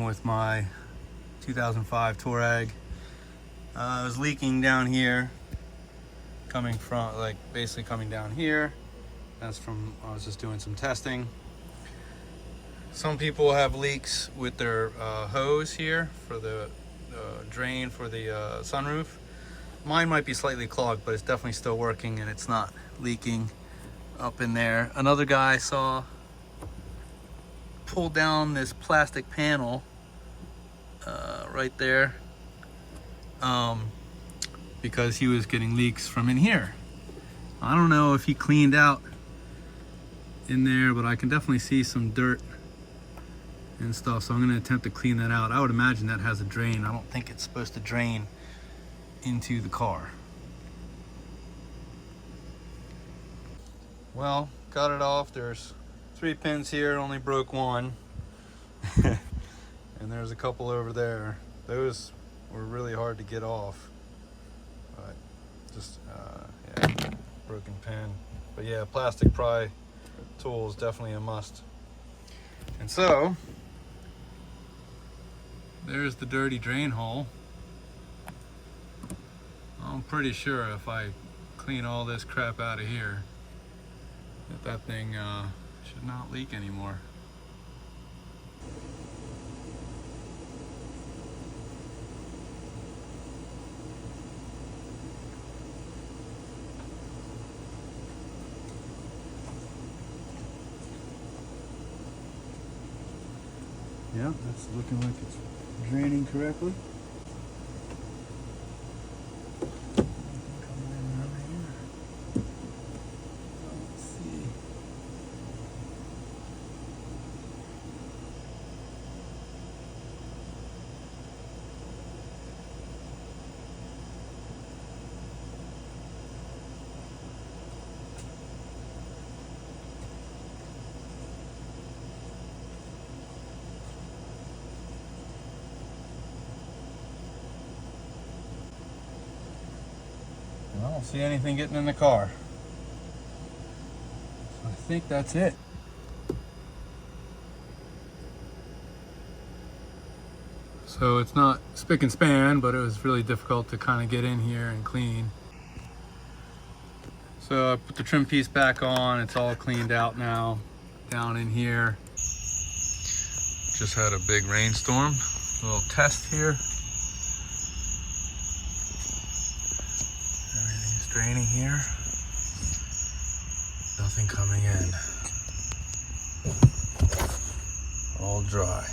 with my 2005 Touareg. It was leaking down here, coming from, like, basically coming down here. That's from, I was just doing some testing. Some people have leaks with their hose here for the drain for the sunroof. Mine might be slightly clogged, but it's definitely still working and it's not leaking up in there. Another guy saw pull down this plastic panel right there because he was getting leaks from in here. I don't know if he cleaned out in there, but I can definitely see some dirt and stuff, so I'm going to attempt to clean that out. I would imagine that has a drain. I don't think it's supposed to drain into the car. Well, got it off. There's 3 pins here, only broke one. And there's a couple over there. Those were really hard to get off, but just yeah, broken pin. But yeah, plastic pry tool is definitely a must. And so there's the dirty drain hole. I'm pretty sure if I clean all this crap out of here, that thing should not leak anymore. Yeah, that's looking like it's draining correctly. Coming in over here. Let's see. I don't see anything getting in the car. So I think that's it. So it's not spick and span, but it was really difficult to kind of get in here and clean. So I put the trim piece back on. It's all cleaned out now down in here. Just had a big rainstorm. A little test here. Draining here, nothing coming in, all dry.